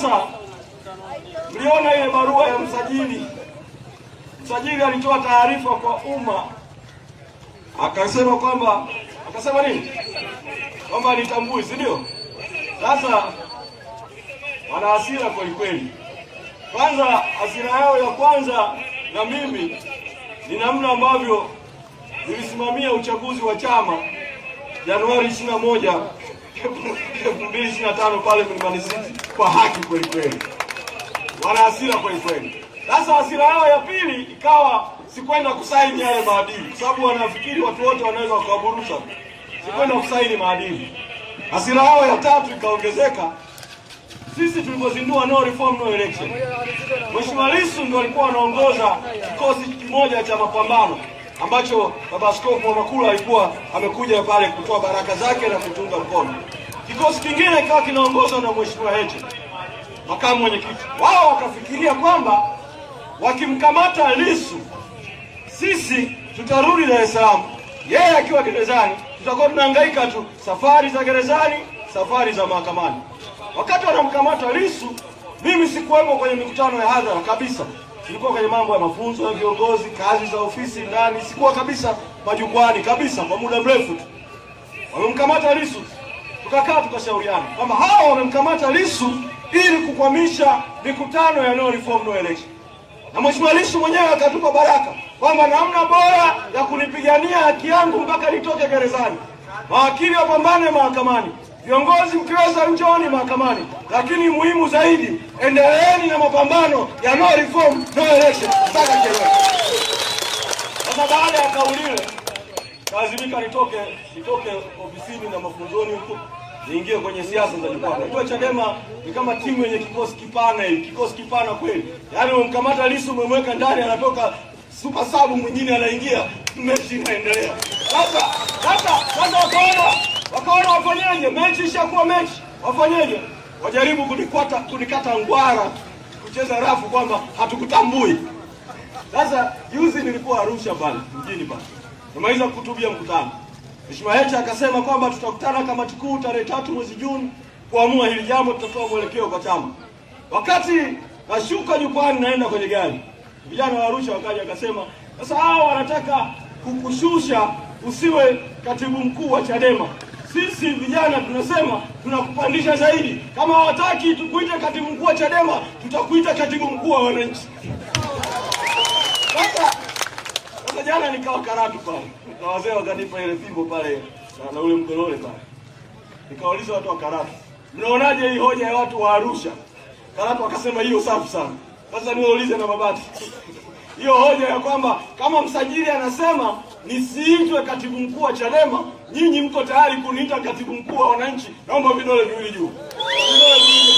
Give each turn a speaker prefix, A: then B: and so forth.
A: Sasa mliona ile barua ya msajili. Msajili alitoa taarifa kwa umma, akasema kwamba nini? Kwamba alitambui, si ndio? Sasa wana hasira kweli kweli. Kwanza hasira yao ya kwanza na mimi ni namna ambavyo nilisimamia uchaguzi wa chama Januari 21, 2025 pale Mlimani City kwa haki kweli kweli. Wana hasira kweli kweli. Sasa hasira yao ya pili ikawa sikwenda kusaini yale maadili, kwa sababu wanafikiri watu wote wanaweza wakaburusha. Sikwenda kusaini maadili. Hasira yao ya tatu ikaongezeka sisi tulipozindua no reform no election. Mheshimiwa Lissu ndio alikuwa anaongoza kikosi kimoja cha mapambano ambacho Baba Askofu Mwamakula alikuwa amekuja pale kutoa baraka zake na kutunga mkono. Kikosi kingine kikawa kinaongozwa na Mheshimiwa Heche, makamu mwenyekiti. Wao wakafikiria kwamba wakimkamata Lissu sisi tutarudi Dar es Salaam, yeye akiwa gerezani tutakuwa tunahangaika tu, safari za gerezani, safari za mahakamani. Wakati wanamkamata Lissu, mimi sikuwepo kwenye mikutano ya hadhara kabisa. Nilikuwa kwenye mambo ya mafunzo ya viongozi, kazi za ofisi ndani, sikuwa kabisa majukwani kabisa kwa muda mrefu tu. Wamemkamata Lissu, tukakaa tukashauriana kwamba hao wamemkamata Lissu ili kukwamisha mikutano ya no reform no election. Na Mheshimiwa Lissu mwenyewe akatupa baraka kwamba namna bora ya kunipigania haki yangu mpaka nitoke gerezani, mawakili wapambane mahakamani, viongozi mkiweza njooni mahakamani, lakini muhimu zaidi endeleeni na mapambano ya no reform no election mpaka kelele. Sasa baada ya kauli ile lazimika nitoke ofisini na mafunzoni huko niingie kwenye siasa za jukwaa. Unajua Chadema ni kama timu yenye kikosi kipana hivi, kikosi kipana kweli. Yaani umemkamata Lissu umemweka ndani, anatoka super sub mwingine anaingia, mechi inaendelea. Sasa wakaona wafanyeje? Mechi ishakuwa mechi. Wafanyeje? Wajaribu kunikata ngwara, kucheza rafu kwamba hatukutambui. Sasa juzi nilikuwa Arusha pale mjini pale. Nimaliza kuhutubia mkutano. Mheshimiwa Heche akasema kwamba tutakutana kamati kuu tarehe 3 mwezi Juni kuamua hili jambo, tutatoa mwelekeo kwa chama. Wakati nashuka jukwani naenda kwenye gari, vijana wa Arusha wakaja wakasema, sasa hao wanataka kukushusha usiwe katibu mkuu wa Chadema. Sisi vijana tunasema tunakupandisha zaidi. Kama hawataki tukuite katibu mkuu wa Chadema, tutakuita katibu mkuu wa wananchi. Sasa jana nikawa Karatu pale. Wazee wakanipa ile fimbo pale na ule mkolole pale. Nikauliza watu wa Karatu, mnaonaje hii hoja ya watu wa Arusha? Karatu wakasema hiyo safi sana. Sasa niwaulize na Mabati. Hiyo hoja ya kwamba kama msajili anasema nisiitwe katibu mkuu wa Chadema, nyinyi mko tayari kuniita katibu mkuu wa wananchi? Naomba vidole viwili juu. Vidole viwili.